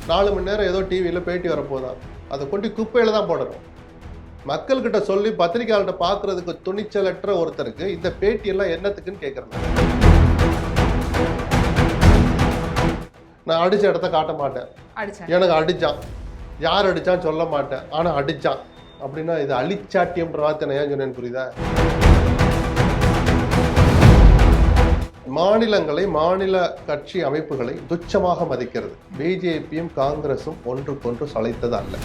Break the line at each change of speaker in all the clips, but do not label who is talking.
4 மணி நேரம் ஏதோ டிவியில் பேட்டி வரப்போதான், அதை கொண்டு குப்பையில் தான் போடணும். மக்கள்கிட்ட சொல்லி பத்திரிகையாளர்கிட்ட பார்க்கறதுக்கு துணிச்சலற்ற ஒருத்தருக்கு இந்த பேட்டியெல்லாம் என்னத்துக்குன்னு கேட்குறேன். நான் அடித்த இடத்த காட்ட மாட்டேன், எனக்கு அடித்தான், யார் அடித்தான் சொல்ல மாட்டேன், ஆனால் அடித்தான் அப்படின்னா இது அழிச்சாட்டியம்ன்ற வார்த்தை நான் ஏன் சொன்னேன்னு புரியுதா? மாநிலங்களை, மாநில கட்சி அமைப்புகளை துச்சமாக மதிக்கிறது. பிஜேபியும் காங்கிரசும் ஒன்றுக்கொன்று சளைத்தது அல்ல.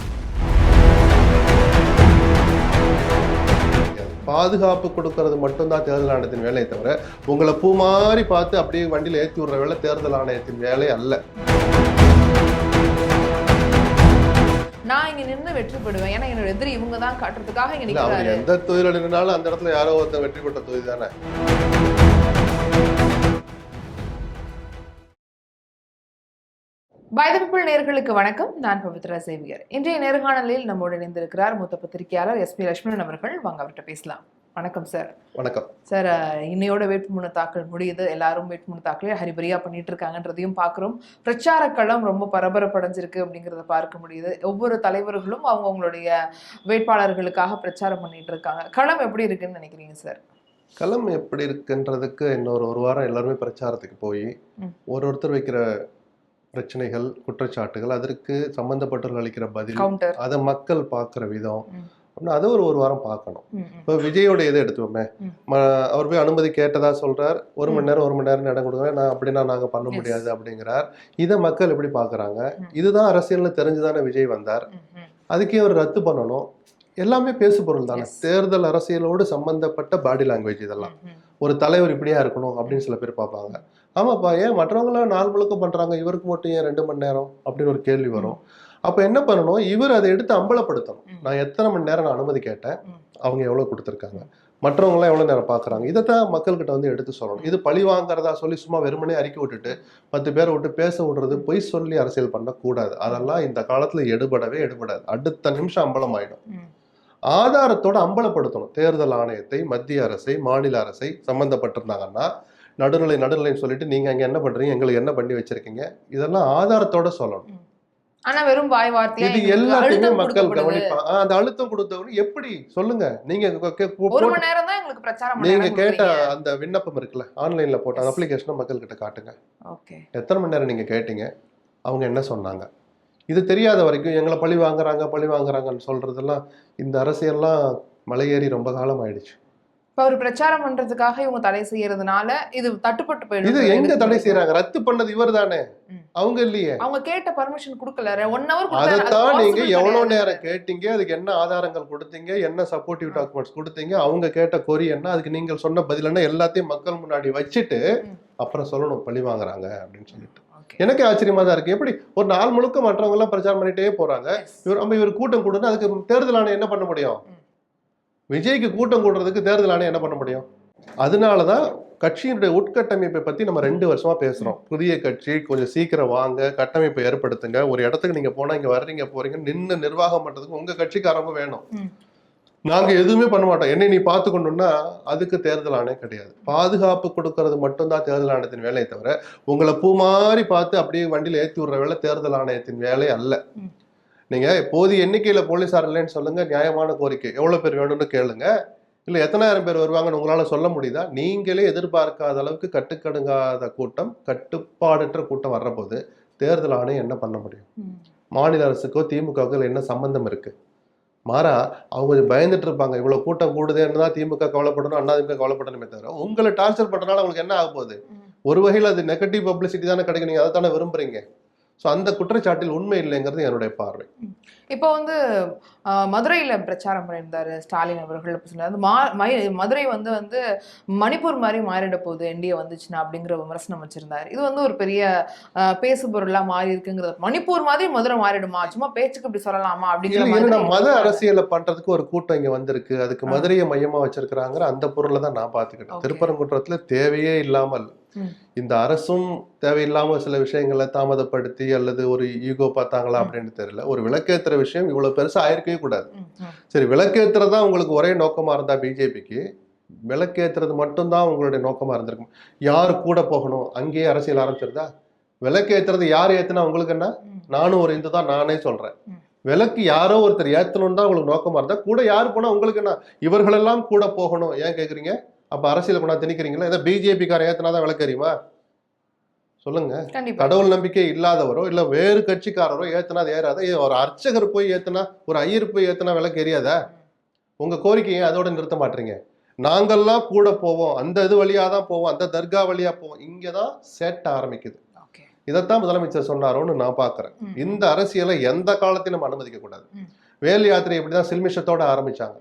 பாதுகாப்பு கொடுக்கறது மட்டும்தான் தேர்தல் ஆணையத்தின் வேலையை தவிர உங்களை பூ மாதிரி பார்த்து அப்படியே வண்டியில் ஏற்றி விடுற வேலை தேர்தல் ஆணையத்தின் வேலை அல்ல.
நான் இங்க நின்று வெற்றி பெறுவேன், ஏன்னா என்னோட எதிரி இவங்க தான் காட்டுறதுக்காக இங்க நிக்கிறாரு.
எந்த தொழில நின்னாலும் அந்த இடத்துல யாரோ ஒருத்தர் வெற்றி பெற்ற தொழில் தானே.
பை தி பீப்பிள் நேயர்களுக்கு வணக்கம். நான் பவித்ரா சேவியர். இன்றைய நேர்காணலில் நம்மோடு இணைந்திருக்கிறார் மூத்த பத்திரிகையாளர் SP லட்சுமணன் அவர்கள். வாங்க அவர்கிட்ட பேசலாம். வணக்கம் சார்.
வணக்கம்
சார். இன்னையோட வேட்புமனு தாக்கல் முடியுது. எல்லாரும் வேட்புமனு தாக்கலே ஹரிபரியா பண்ணிட்டு இருக்காங்கன்றதையும் பார்க்குறோம். பிரச்சார களம் ரொம்ப பரபரப்படைஞ்சிருக்கு அப்படிங்கிறத பார்க்க முடியுது. ஒவ்வொரு தலைவர்களும் அவங்களுடைய வேட்பாளர்களுக்காக பிரச்சாரம் பண்ணிட்டு இருக்காங்க. களம் எப்படி இருக்குன்னு நினைக்கிறீங்க சார்?
களம் எப்படி இருக்குன்றதுக்கு இன்னொரு ஒரு வாரம் எல்லாருமே பிரச்சாரத்துக்கு போய் ஒருத்தர் வைக்கிற பிரச்சனைகள், குற்றச்சாட்டுகள், அதற்கு சம்பந்தப்பட்டவர்கள் அளிக்கிற பதில், அதை மக்கள் பார்க்குற விதம் அப்படின்னா அதை ஒரு வாரம் பார்க்கணும். இப்போ விஜயோட இதை எடுத்துவோமே, அவர் போய் அனுமதி கேட்டதா சொல்றார், 1 மணி நேரம் இடம் கொடுக்குறேன், நான் அப்படின்னா நாங்கள் பண்ண முடியாது அப்படிங்கிறார். இதை மக்கள் எப்படி பார்க்குறாங்க? இதுதான் அரசியல்னு தெரிஞ்சுதானே விஜய் வந்தார். அதுக்கே அவர் ரத்து பண்ணணும். எல்லாமே பேசு பொருள் தானே. தேர்தல் அரசியலோடு சம்பந்தப்பட்ட பாடி லாங்குவேஜ் இதெல்லாம். ஒரு தலைவர் இப்படியா இருக்கணும் அப்படின்னு சில பேர் பார்ப்பாங்க. ஆமாப்பா, ஏன் மற்றவங்களாம் நாள் முழுக்க பண்றாங்க, இவருக்கு மட்டும் ஏன் 2 மணி நேரம் அப்படின்னு ஒரு கேள்வி வரும். அப்ப என்ன பண்ணணும், இவர் அதை எடுத்து அம்பலப்படுத்தணும். நான் எத்தனை மணி நேரம் நான் அனுமதி கேட்டேன், அவங்க எவ்வளவு கொடுத்துருக்காங்க, மற்றவங்களாம் எவ்வளவு நேரம் பாக்குறாங்க, இதைத்தான் மக்கள்கிட்ட வந்து எடுத்து சொல்லணும். இது பழி வாங்குறதா சொல்லி சும்மா வெறுமனே அறிக்கை விட்டுட்டு 10 பேரை விட்டு பேச விடுறது, பொய் சொல்லி அரசியல் பண்ணக்கூடாது. அதெல்லாம் இந்த காலத்துல எடுபடாது. அடுத்த நிமிஷம் அம்பலம் ஆயிடும். ஆதாரத்தோட அம்பலப்படுத்தணும். தேர்தல் ஆணையத்தை, மத்திய அரசை, மாநில அரசை சம்பந்தப்பட்டிருந்தாங்கன்னா நடுநிலைன்னு சொல்லிட்டு நீங்க அங்க என்ன பண்றீங்க, எங்களுக்கு என்ன பண்ணி வச்சிருக்கீங்க, இதெல்லாம் ஆதாரத்தோட சொல்லணும்.
ஆனா வெறும் வாய் வார்த்தை
இது எல்லாத்தையுமே மக்கள் கவனிப்பாங்க. அந்த அழுத்தம் கொடுத்தவங்க எப்படி சொல்லுங்க. நீங்க
1 மணி நேரம் தான் எங்களுக்கு பிரச்சாரம்,
நீங்க கேட்ட அந்த விண்ணப்பம் இருக்குல்ல, ஆன்லைன்ல போட்ட அந்த அப்ளிகேஷனை மக்கள் கிட்ட காட்டுங்க. எத்தனை மணி நேரம் நீங்க கேட்டீங்க, அவங்க என்ன சொன்னாங்க. இது தெரியாத வரைக்கும் எங்களை பழி வாங்குறாங்கன்னு சொல்றதெல்லாம், இந்த அரசியல்லாம் மலையேறி ரொம்ப காலம் ஆயிடுச்சு.
இப்ப ஒரு பிரச்சாரம் பண்றதுக்காக இவங்க தடை செய்யறதுனால இது தட்டுப்பட்டு போயிடும்.
இது எங்க தடை செய்யறாங்க? ரத்து பண்ணது இவர் தானே, அவங்க இல்லையே.
அவங்க கேட்ட பர்மிஷன் கொடுக்கல. 1 hour
அதைத்தான் நீங்க எவ்வளவு நேரம் கேட்டீங்க, அதுக்கு என்ன ஆதாரங்கள் கொடுத்தீங்க, என்ன சப்போர்ட்டிவ் டாக்குமெண்ட்ஸ் கொடுத்தீங்க, அவங்க கேட்ட கொரி என்ன, அதுக்கு நீங்கள் சொன்ன பதில் என்ன, எல்லாத்தையும் மக்கள் முன்னாடி வச்சுட்டு அப்புறம் சொல்லணும் பழி வாங்குறாங்க அப்படின்னு சொல்லிட்டு. எனக்கு ஆச்சரியமா தான் இருக்கு. எப்படி ஒரு நாள் முழுக்க மற்றவங்க எல்லாம் பிரச்சாரம் பண்ணிட்டே போறாங்க, இவர் கூட்டம் கூடுனா அதுக்கு தேர்தல் ஆணையம் என்ன பண்ண முடியும்? விஜய்க்கு கூட்டம் கூடுறதுக்கு தேர்தல் ஆணையம் என்ன பண்ண முடியும்? அதனாலதான் கட்சியினுடைய உட்கட்டமைப்பை பத்தி நம்ம 2 வருஷமா பேசுறோம். புதிய கட்சி கொஞ்சம் சீக்கிரம் வாங்க, கட்டமைப்பை ஏற்படுத்துங்க. ஒரு இடத்துக்கு நீங்க போனா இங்க வர்றீங்க போறீங்க, நின்று நிர்வாகம் பண்றதுக்கு உங்க கட்சிக்காரங்க வேணும். நாங்க எதுவுமே பண்ண மாட்டோம், என்னை நீ பார்த்துக்கணும்னா அதுக்கு தேர்தல் ஆணையம் கிடையாது. பாதுகாப்பு கொடுக்கறது மட்டும்தான் தேர்தல் ஆணையத்தின் வேலையை தவிர உங்களை பூ மாதிரி பார்த்து அப்படியே வண்டியில் ஏற்றி விடுற வேலை தேர்தல் ஆணையத்தின் வேலை அல்ல. நீங்க போதிய எண்ணிக்கையில போலீஸார் இல்லைன்னு சொல்லுங்க, நியாயமான கோரிக்கை, எவ்வளவு பேர் வேணும்னு கேளுங்க. இல்ல எத்தனாயிரம் பேர் வருவாங்கன்னு உங்களால சொல்ல முடியுதா? நீங்களே எதிர்பார்க்காத அளவுக்கு கட்டுக்கடுங்காத கூட்டம், கட்டுப்பாடற்ற கூட்டம் வர்ற போது தேர்தல் ஆணையம் என்ன பண்ண முடியும்? மாநில அரசுக்கோ திமுகவுக்கோ என்ன சம்பந்தம் இருக்கு? மாறா அவங்க கொஞ்சம் பயந்துட்டு இருப்பாங்க. இவ்வளவு கூட்டம் கூடுதேன்னு தான் திமுக கவலைப்படணும், அதிமுக கவலைப்படணுமே தவிர உங்களை டார்ச்சர் பண்றதுனால உங்களுக்கு என்ன ஆக போகுது? ஒரு வகையில் அது நெகட்டிவ் பப்ளிசிட்டி தானே கிடைக்கும். நீங்க அதை தானே விரும்புறீங்க. ஸோ அந்த குற்றச்சாட்டில் உண்மை இல்லைங்கிறது என்னுடைய பார்வை.
இப்போ வந்து மதுரையில் பிரச்சாரம் பண்ணியிருந்தாரு ஸ்டாலின் அவர்கள். சொன்னார் மதுரை வந்து மணிப்பூர் மாதிரி மாறிட போகுது என்டிஏ வந்துச்சுன்னா அப்படிங்கிற விமர்சனம் வச்சிருந்தாரு. இது வந்து ஒரு பெரிய பேசு பொருளாக மாறி இருக்குங்கிறது. மணிப்பூர் மாதிரி மதுரை மாறிடுமா, சும்மா பேச்சுக்கு இப்படி சொல்லலாமா அப்படிங்கிற
மத அரசியலை பண்றதுக்கு ஒரு கூட்டம் இங்க வந்திருக்கு, அதுக்கு மதுரையை மையமா வச்சிருக்கிறாங்கிற அந்த பொருளை தான் நான் பார்த்துக்கிட்டேன். திருப்பரங்குன்றத்துல தேவையே இல்லாமல் இந்த அரசும் தேவையில்லாம சில விஷயங்களை தாமதப்படுத்தி அல்லது ஒரு ஈகோ பார்த்தாங்களா அப்படின்னு தெரியல. ஒரு விளக்கேற்றுற விஷயம் இவ்வளவு பெருசா ஆயிருக்கவே கூடாது. சரி, விளக்கேற்றுறதா உங்களுக்கு ஒரே நோக்கமா இருந்தா பிஜேபிக்கு விளக்கேற்றுறது மட்டும்தான் உங்களுடைய நோக்கமா இருந்திருக்கும். யாரு கூட போகணும், அங்கேயே அரசியல் ஆரம்பிச்சிருதா? விளக்கு ஏத்துறது யார் ஏத்துனா உங்களுக்கு என்ன? நானும் ஒரு இந்து தான், நானே சொல்றேன். விளக்கு யாரோ ஒருத்தர் ஏத்தணும் தான் உங்களுக்கு நோக்கமா இருந்தா கூட யாரு போனா உங்களுக்கு என்ன? இவர்களெல்லாம் கூட போகணும் ஏன் கேக்குறீங்க? அப்ப அரசியல் கொண்டா திணிக்கிறீங்களா? ஏதோ பிஜேபி காரன் ஏத்துனாதான் விளக்கு எரியுமா? சொல்லுங்க. கடவுள் நம்பிக்கை இல்லாதவரோ இல்ல வேறு கட்சிக்காரரோ ஏத்துனா அது ஏறாத. ஒரு அர்ச்சகர் போய் ஏத்துனா, ஒரு ஐயர் போய் ஏத்துனா விளக்கு எரியாதா? உங்க கோரிக்கையை அதோட நிறுத்த மாட்டீங்க. நாங்கெல்லாம் கூட போவோம், அந்த இது வழியா தான் போவோம், அந்த தர்கா வழியா போவோம். இங்கதான் சேட்ட ஆரம்பிக்குது. இதைத்தான் முதலமைச்சர் சொன்னாரோன்னு நான் பாக்குறேன். இந்த அரசியலை எந்த காலத்தையும் நம்ம அனுமதிக்க கூடாது. வேல் யாத்திரை இப்படிதான் சில்மிஷத்தோட ஆரம்பிச்சாங்க.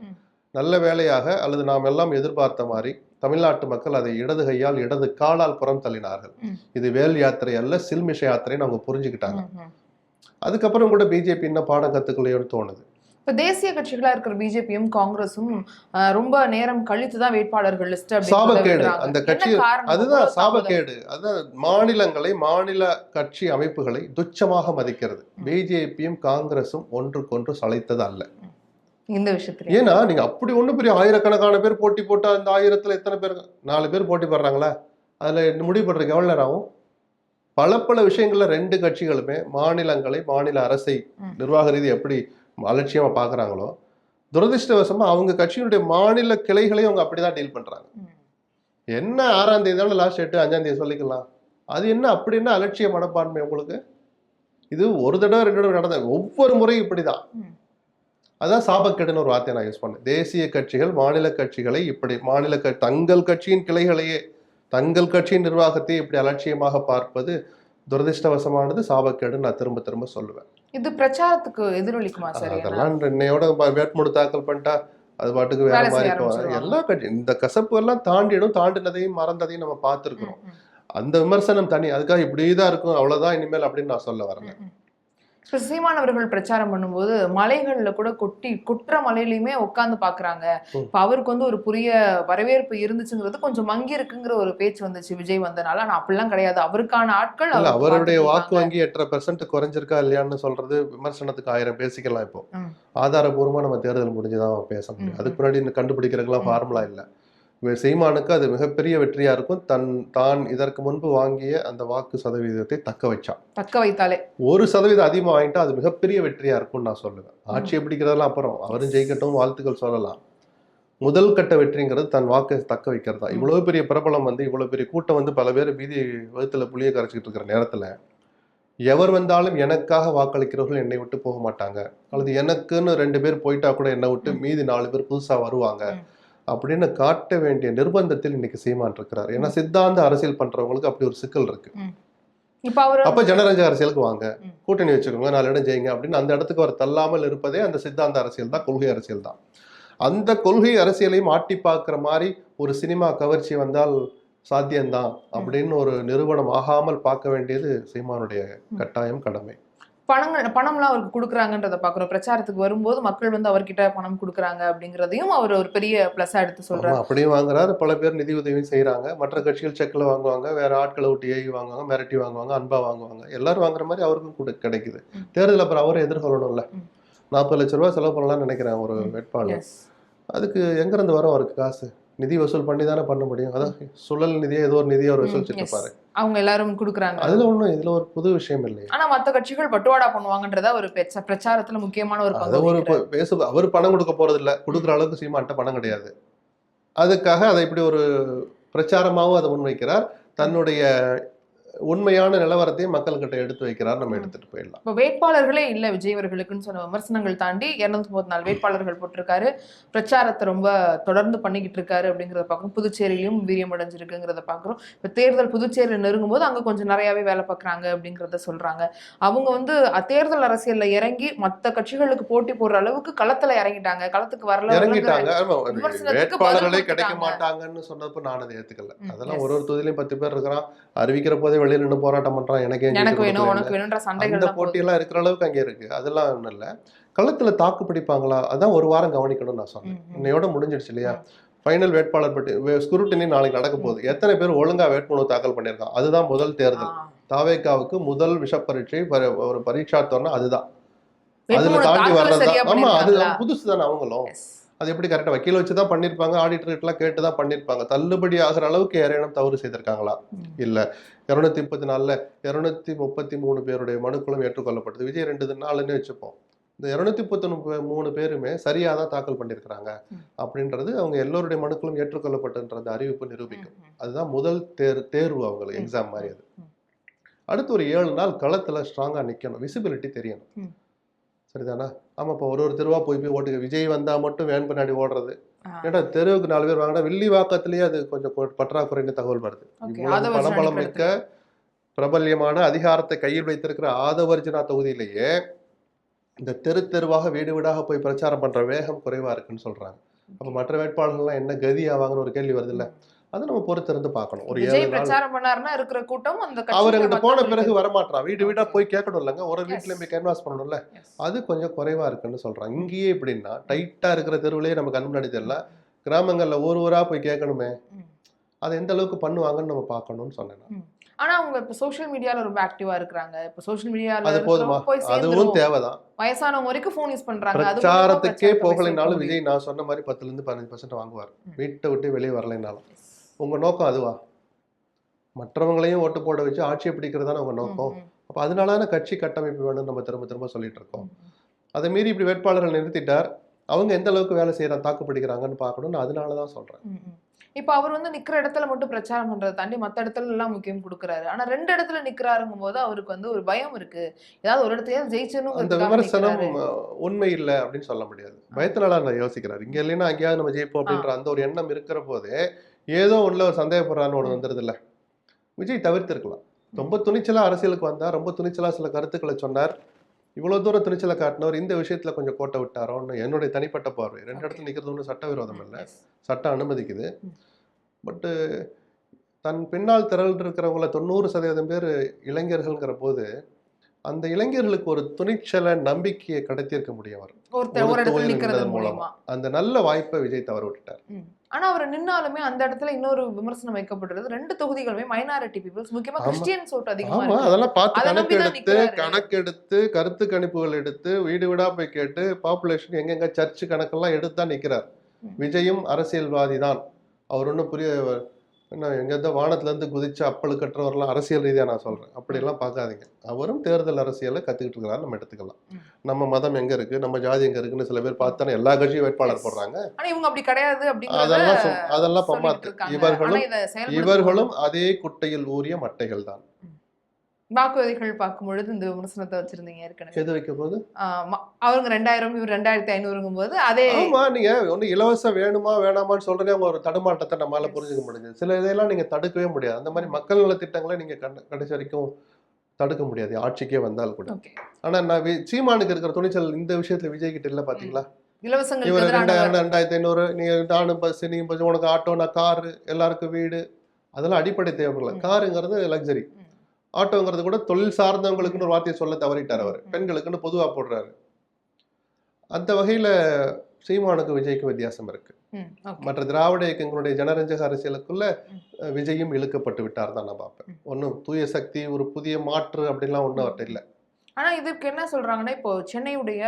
நல்ல வேலையாக அல்லது நாம் எல்லாம் எதிர்பார்த்த மாதிரி தமிழ்நாட்டு மக்கள் அதை இடது கையால் இடது காலால் புறம் தள்ளினார்கள். இது வேல் யாத்திரை அல்ல, சில்மிஷ யாத்திரைன்னு அவங்க புரிஞ்சுக்கிட்டாங்க. அதுக்கப்புறம் கூட பிஜேபி இன்னும் பாடம் கத்துக்கலையோன்னு தோணுது.
இப்ப தேசிய கட்சிகளா இருக்கிற பிஜேபியும் காங்கிரஸும் ரொம்ப நேரம் கழித்துதான் வேட்பாளர்கள் லிஸ்ட்
சாபக்கேடு அந்த கட்சி. அதுதான் சாபக்கேடு. அதான் மாநிலங்களை, மாநில கட்சி அமைப்புகளை துச்சமாக மதிக்கிறது. பிஜேபியும் காங்கிரஸும் ஒன்றுக்கொன்று சளைத்தது அல்ல
இந்த விஷயத்துல.
ஏன்னா நீங்க அப்படி ஒண்ணு பெரிய ஆயிரக்கணக்கான பேர் போட்டி போட்டா அந்த 1000த்துல எத்தனை பேர்? 4 பேர் போட்டி போடுறாங்களா? அதுல முடிவு பண்றதுக்கு எவ்வளவு நேரம் ஆகும்? பல விஷயங்கள்ல ரெண்டு கட்சிகளுமே மாநிலங்களை, மாநில அரசை நிர்வாக ரீதி எப்படி அலட்சியமா பாக்குறாங்களோ, துரதிருஷ்டவசமா அவங்க கட்சியினுடைய மாநில கிளைகளையும் அவங்க அப்படிதான் டீல் பண்றாங்க. என்ன 6ஆம் தேதி லாஸ்ட் டேட், 5ஆம் தேதி சொல்லிக்கலாம். அது என்ன அப்படி என்ன அலட்சிய மனப்பான்மை உங்களுக்கு? இது ஒரு தடவை 2 தடவை நடந்த ஒவ்வொரு முறையும் இப்படிதான். அதான் சாபக்கேடுன்னு ஒரு வார்த்தையை நான் யூஸ் பண்ணேன். தேசிய கட்சிகள் மாநில கட்சிகளை இப்படி தங்கள் கட்சியின் கிளைகளையே, தங்கள் கட்சியின் நிர்வாகத்தை இப்படி அலட்சியமாக பார்ப்பது துரதிருஷ்டவசமானது, சாபக்கேடுன்னு நான் திரும்ப திரும்ப சொல்லுவேன்.
இது பிரச்சாரத்துக்கு எதிரொலிக்குமா சார்?
அதெல்லாம் இன்னையோட வேட்புமனு தாக்கல் பண்ணிட்டா அது பாட்டுக்கு வேற மாதிரி எல்லா கட்சி இந்த கசப்பு எல்லாம் தாண்டிடும். தாண்டினதையும் மறந்ததையும் நம்ம பார்த்துருக்கிறோம். அந்த விமர்சனம் தனி. அதுக்காக இப்படிதான் இருக்கும் அவ்வளவுதான் இனிமேல் அப்படின்னு நான் சொல்ல வரல.
இப்ப சீமான் அவர்கள் பிரச்சாரம் பண்ணும்போது மலைகள்ல கூட குற்ற மலையிலயுமே உட்கார்ந்து பாக்குறாங்க. இப்ப அவருக்கு வந்து ஒரு புதிய வரவேற்பு இருந்துச்சுங்கிறது கொஞ்சம் மங்கி இருக்குங்கிற ஒரு பேச்சு வந்துச்சு விஜய் வந்தனால. ஆனா அப்படிலாம் கிடையாது. அவருக்கான ஆட்கள்
அவருடைய வாக்கு வங்கி 8% குறைஞ்சிருக்கா இல்லையான்னு சொல்றது விமர்சனத்துக்கு 1000 பேசிக்கலாம். இப்போ ஆதாரபூர்வமா நம்ம தேர்தல் முடிஞ்சுதான் பேச முடியும். அதுக்கு முன்னாடி கண்டுபிடிக்கிறதுக்கெல்லாம் ஃபார்முலா இல்லை. சீமானுக்கு அது மிகப்பெரிய வெற்றியா இருக்கும். தான் இதற்கு முன்பு வாங்கிய அந்த வாக்கு சதவீதத்தை தக்க வைத்தாலே 1% அதிகமா வாங்கிட்டா அது மிகப்பெரிய வெற்றியா இருக்கும்னு நான் சொல்லுவேன். ஆட்சியை பிடிக்கிறதெல்லாம் அப்புறம், அவரும் ஜெயிக்கட்டும், வாழ்த்துக்கள் சொல்லலாம். முதல் கட்ட வெற்றிங்கிறது தன் வாக்கை தக்க வைக்கிறதா. இவ்வளவு பெரிய பிரபலம் வந்து, இவ்வளவு பெரிய கூட்டம் வந்து, பல பேர் வீதி வகுத்துல புளிய கரைச்சிக்கிட்டு இருக்கிற நேரத்துல எவர் வந்தாலும் எனக்காக வாக்களிக்கிறவர்கள் என்னை விட்டு போக மாட்டாங்க, அல்லது எனக்குன்னு 2 பேர் போயிட்டா கூட என்னை விட்டு மீதி 4 பேர் புதுசா வருவாங்க அப்படின்னு காட்ட வேண்டிய நிர்பந்தத்தில் இன்னைக்கு சீமான் இருக்கிறார். ஏன்னா சித்தாந்த அரசியல் பண்றவங்களுக்கு அப்படி ஒரு சிக்கல் இருக்கு. அப்ப ஜனரஞ்சக அரசியலுக்கு வாங்க, கூட்டணி வச்சுக்கோங்க, 4 இடம் ஜெயிங்க அப்படின்னு அந்த இடத்துக்கு அவர் தள்ளாமல் இருப்பதே அந்த சித்தாந்த அரசியல் தான், கொள்கை அரசியல் தான். அந்த கொள்கை அரசியலையும் ஆட்டி பார்க்கிற மாதிரி ஒரு சினிமா கவர்ச்சி வந்தால் சாத்தியம்தான் அப்படின்னு ஒரு நிறுவனம் ஆகாமல் பார்க்க வேண்டியது சீமானுடைய கட்டாயம், கடமை.
பணம்லாம் அவருக்கு கொடுக்குறாங்கன்றத பாக்குறோம். பிரச்சாரத்துக்கு வரும்போது மக்கள் வந்து அவர்கிட்ட பணம் கொடுக்குறாங்க அப்படிங்கிறதையும் அவர் ஒரு பெரிய பிளஸா எடுத்து சொல்றாரு.
அப்படியும் வாங்குறாரு. பல பேர் நிதி உதவியும் செய்யறாங்க. மற்ற கட்சிகள் செக்ல வாங்குவாங்க, வேற ஆட்களை விட்டு ஏகி வாங்குவாங்க, மிரட்டி வாங்குவாங்க, அன்பா வாங்குவாங்க. எல்லாரும் வாங்குற மாதிரி அவருக்கும் கூட கிடைக்குது. தேர்தல் அப்புறம் அவரை எதிர்கொள்ளணும்ல. 40 லட்சம் ரூபாய் செலவு பண்ணலாம்னு நினைக்கிறேன் ஒரு வேட்பாளர். அதுக்கு எங்க இருந்து வரும் அவருக்கு காசு? நிதி வசூல் பண்ணி தானே பண்ண முடியும். அதான் சுழல் நிதியை ஏதோ ஒரு நிதியை அவர் வசூலிச்சுட்டு இருப்பாரு.
அவங்க எல்லாரும் கொடுக்குறாங்க.
அதுல ஒண்ணும் இதுல ஒரு புது விஷயம் இல்லை.
ஆனா மத்த கட்சிகள் பட்டுவாடா பண்ணுவாங்கன்றத ஒரு பிரச்சாரத்துல முக்கியமான ஒரு
பங்கு. அவர் பணம் கொடுக்க போறது இல்ல, கொடுக்குற அளவுக்கு சீமான்ட்ட பணம் கிடையாது. அதுக்காக அதை இப்படி ஒரு பிரச்சாரமாகவும் அதை முன்வைக்கிறார். தன்னுடைய உண்மையான நிலவரத்தையும் மக்கள்கிட்ட எடுத்து வைக்கிறார். நம்ம எடுத்துட்டு போயிடலாம்.
இப்போ வேட்பாளர்களே இல்ல விஜய் அவர்களுக்குன்னு சொன்ன விமர்சனங்கள் தாண்டி 234 வேட்பாளர்கள் போட்டிருக்காரு. பிரச்சாரத்தை ரொம்ப தொடர்ந்து பண்ணிக்கிட்டு இருக்காரு அப்படிங்கிறத பார்க்குறோம். புதுச்சேரியிலும் வீரியம் அடைஞ்சிருக்குங்கிறத பார்க்குறோம். இப்போ தேர்தல் புதுச்சேரியில் நெருங்கும் போது அங்க கொஞ்சம் நிறையாவே வேலை பார்க்குறாங்க அப்படிங்கிறத சொல்றாங்க. அவங்க வந்து தேர்தல் அரசியல்ல இறங்கி மற்ற கட்சிகளுக்கு போட்டி போடுற அளவுக்கு களத்துல இறங்கிட்டாங்க. களத்துக்கு வரல,
இறங்கிட்டாங்க. வேட்பாளர்களே கிடைக்க மாட்டாங்கன்னு சொன்னப்ப நான் அதை ஏத்துக்கல. அதெல்லாம் ஒரு தொகுதியிலையும் 10 பேர் இருக்கிறான். அறிவிக்கிற போதே வெளியில நின்று போராட்டம் பண்றான். எனக்கு வேணும், உனக்கு வேணும்ன்ற சண்டைகள், போட்டியெல்லாம் இருக்கிற அளவுக்கு அங்கே இருக்கு. அதெல்லாம் ஒண்ணும் இல்ல. களத்துல தாக்கு பிடிப்பாங்களா, அதான் ஒரு வாரம் கவனிக்கணும்னு நான் சொன்னேன். இன்னையோட முடிஞ்சிடுச்சு இல்லையா? ஃபைனல் வேட்பாளர் பட்டி ஸ்குரூட்டினி நாளைக்கு நடக்க போகுது. எத்தனை பேர் ஒழுங்கா வேட்புமனு தாக்கல் பண்ணியிருக்காங்க? அதுதான் முதல் தேர்தல். தாவேக்காவுக்கு முதல் விஷ பரீட்சை, ஒரு பரீட்சார்த்தம்னா அதுதான். அதுல தாண்டி வர்றதுதான். ஆமா, அது புதுசு தானே அவங்களும். அது எப்படி கரெக்டா வக்கீல் வச்சு தான் பண்ணிருப்பாங்க, ஆடிட்டர்கிட்டலாம் கேட்டு தான் பண்ணிருப்பாங்க. தள்ளுபடி ஆகிற அளவுக்கு யாரேனும் தவறு செய்திருக்காங்களா? இல்ல. 234ல 233 பேருடைய மனுக்களும் ஏற்றுக்கொள்ளப்பட்டது. விஜய் 2 நாளுன்னு வச்சுப்போம். இந்த 233 பேருமே சரியா தான் தாக்கல் பண்ணியிருக்கிறாங்க அப்படின்றது அவங்க எல்லோருடைய மனுக்களும் ஏற்றுக்கொள்ளப்பட்டதுன்ற அறிவிப்பு நிரூபிக்கும். அதுதான் முதல் தேர்வு அவங்களுக்கு, எக்ஸாம் மாதிரி. அது அடுத்து ஒரு 7 நாள் களத்துல ஸ்ட்ராங்கா நிக்கணும், விசிபிலிட்டி தெரியணும். சரிதானா? ஆமா, இப்போ ஒரு தெருவா போய் ஓட்டுக்க. விஜய் வந்தா மட்டும் வேன் பின்னாடி ஓடுறது, ஏன்னா தெருவுக்கு 4 பேர் வாங்கினா வில்லிவாக்கத்திலேயே அது கொஞ்சம் பற்றாக்குறைன்னு தகவல் வருது. இவ்வளவு பணபலம் மிக்க பிரபல்யமான அதிகாரத்தை கையில் வைத்திருக்கிற ஆதவர்ஜுனா தொகுதியிலேயே இந்த தெருவாக வீடு வீடாக போய் பிரச்சாரம் பண்ற வேகம் குறைவா இருக்குன்னு சொல்றாங்க. அப்ப மற்ற வேட்பாளர்கள்லாம் என்ன கதி ஆவாங்கன்னு ஒரு கேள்வி வருது இல்ல. அதை நம்ம பொறுத்திருந்து பார்க்கணும். ஒரு 7 நாள்
பிரச்சாரம் பண்ணாருன்னா இருக்கிற கூட்டம் அந்த
அவர் அங்கிட்ட போன பிறகு வரமாட்டான். வீடு வீடா போய் கேட்கணும் இல்லைங்க, ஒரு வீட்டுல போய் கேன்வாஸ் பண்ணணும்ல. அது கொஞ்சம் குறைவா இருக்குன்னு சொல்றாங்க. இங்கேயே எப்படின்னா டைட்டா இருக்கிற தெருவுலயே நம்ம கண் முன்னாடி தெரியல, கிராமங்கள்ல ஊரா போய் கேட்கணுமே, அதை எந்த அளவுக்கு பண்ணுவாங்கன்னு நம்ம பார்க்கணும்னு சொன்னேன்.
ஆனா அவங்க இப்ப சோஷியல் மீடியால ரொம்ப ஆக்டிவா இருக்காங்க. இப்ப சோஷியல் மீடியால
அது போதுமா? அதுவும் தேவைதான்.
வயசானவங்க வரைக்கும் போன் யூஸ் பண்றாங்க.
பிரச்சாரத்துக்கே போகலைனாலும் விஜய் நான் சொன்ன மாதிரி 10ல இருந்து 15% வாங்குவார், வீட்டை விட்டு வெளியே வரலைனாலும். உங்க நோக்கம் அதுவா? மற்றவங்களையும் ஓட்டு போட வச்சு ஆட்சியை பிடிக்கிறதான உங்க நோக்கம். அப்ப அதனால கட்சி கட்டமைப்பு வேணும்னு நம்ம திரும்ப திரும்ப சொல்லிட்டு இருக்கோம். அதை மீறி இப்படி வேட்பாளர்கள் நிறுத்திட்டார், அவங்க எந்த அளவுக்கு வேலை செய்யறாங்க, தாக்கு பிடிக்கிறாங்கன்னு பார்க்கணும்னு அதனாலதான் சொல்றேன்.
இப்ப அவர் வந்து நிக்கிற இடத்துல மட்டும் பிரச்சாரம் பண்றதை தாண்டி மத்த இடத்துல எல்லாம் முக்கியம் கொடுக்குறாரு. ஆனா 2 இடத்துல நிக்கிறாருங்கும் போது அவருக்கு வந்து ஒரு பயம் இருக்கு, ஏதாவது ஒரு இடத்துல ஜெயிச்சணும்.
அந்த விமர்சனம் உண்மை இல்லை அப்படின்னு சொல்ல முடியாது. பயத்தினால நான் யோசிக்கிறாரு, இங்க இல்லைன்னா அங்கேயாவது நம்ம ஜெயிப்போம் அப்படின்ற அந்த ஒரு எண்ணம் இருக்கிற போதே ஏதோ ஒண்ணுல ஒரு சந்தேகப்படுறான்னு ஒண்ணு வந்துருது இல்ல. விஜய் தவிர்த்திருக்கலாம். ரொம்ப துணிச்சலா அரசியலுக்கு வந்தார், ரொம்ப துணிச்சலா சில கருத்துக்களை சொன்னார். இவ்வளவு தூரம் துணிச்சலை காட்டினவர் இந்த விஷயத்துல கொஞ்சம் கோட்டை விட்டாரோன்னு என்னுடைய தனிப்பட்ட பார்வை. 2 இடத்துல நிக்கிறது ஒன்றும் சட்டவிரோதம் இல்லை, சட்டம் அனுமதிக்குது. பட்டு தன் பின்னால் திரள் இருக்கிறவங்கள 90% பேர் இளைஞர்கள்ங்கிற போது அந்த இளைஞர்களுக்கு ஒரு துணிச்சலை நம்பிக்கையை கடத்தியிருக்க முடியும். மூலமா அந்த நல்ல வாய்ப்பை விஜய் தவற விட்டுட்டார்.
ஆனா அவர் நின்னாலுமே அந்த இடத்துல இன்னொரு விமர்சனம் வைக்கப்படுறது, 2 தொகுதிகளுமே மைனாரிட்டி பீப்புள்ஸ், முக்கியமா கிறிஸ்டியன்ஸ் ஓட்டு அதிகமா இருக்கு.
அதெல்லாம் பார்த்து கணக்கெடுத்து கருத்து கணிப்புகள் எடுத்து வீடு வீடா போய் கேட்டு பாப்புலேஷன் எங்கெங்க சர்ச்சு கணக்கெல்லாம் எடுத்து தான் நிக்கிறார். விஜயும் அரசியல்வாதி தான். அவர் ஒன்றும் என்ன எங்க வானத்துல இருந்து குதிச்சு அப்பளு கட்டுறவரெல்லாம் அரசியல் ரீதியா நான் சொல்றேன், அப்படி எல்லாம் பார்க்காதீங்க. அவரும் தேர்தல் அரசியலை கத்துக்கிட்டு இருக்கிறாரு, நம்ம எடுத்துக்கலாம். நம்ம மதம் எங்க இருக்கு, நம்ம ஜாதி எங்க இருக்குன்னு சில பேர் பார்த்தானே எல்லா கட்சியும் வேட்பாளர் போடுறாங்க. அதெல்லாம் பம்மாத்து. இவர்களும் அதே குட்டையில் ஊறிய மட்டைகள் தான்.
வாக்குறுதிகள் பார்க்கும் பொழுது இந்த விமர்சனத்தை வச்சிருந்தீங்க ஏற்கனவே.
எது வைக்க போது
அவங்க 2000 இவர் 2500 போது அதே
நீங்க ஒண்ணு இலவசம் வேணுமா வேணாமான்னு சொல்றதே அவங்க ஒரு தடுமாட்டத்தை நம்மளால புரிஞ்சுக்க முடியுது. சில இதெல்லாம் நீங்க தடுக்கவே முடியாது. அந்த மாதிரி மக்கள் நல திட்டங்களை நீங்க கடைசி வரைக்கும் தடுக்க முடியாது, ஆட்சிக்கே வந்தால் கூட. ஆனா நான் சீமானுக்கு இருக்கிற துணிச்சல் இந்த விஷயத்துல விஜய் கிட்ட இல்ல. பாத்தீங்களா, இவர் 2500 நீங்க நானும் பஸ், நீ பஸ், உனக்கு ஆட்டோ, நான் காரு, எல்லாருக்கும் வீடு, அதெல்லாம் அடிப்படை தேவைப்படல. காருங்கிறது லக்ஸரி, ஆட்டோங்கிறது கூட தொழில் சார்ந்தவங்களுக்குன்னு ஒரு வார்த்தையை சொல்ல தவறிட்டார் அவர். பெண்களுக்குன்னு பொதுவா போடுறாரு. அந்த வகையில சீமானுக்கு விஜய்க்கு வித்தியாசம் இருக்கு. மற்ற திராவிட இயக்கங்களுடைய ஜனரஞ்சக அரசியலுக்குள்ள விஜயும் இழுக்கப்பட்டு விட்டார் தான் நான் பார்ப்பேன். ஒன்னும் தூய சக்தி, ஒரு புதிய மாற்று அப்படின்லாம் ஒன்றும் அவர்கிட்ட இல்லை.
ஆனா இதுக்கு என்ன சொல்றாங்கன்னா, இப்போ சென்னையுடைய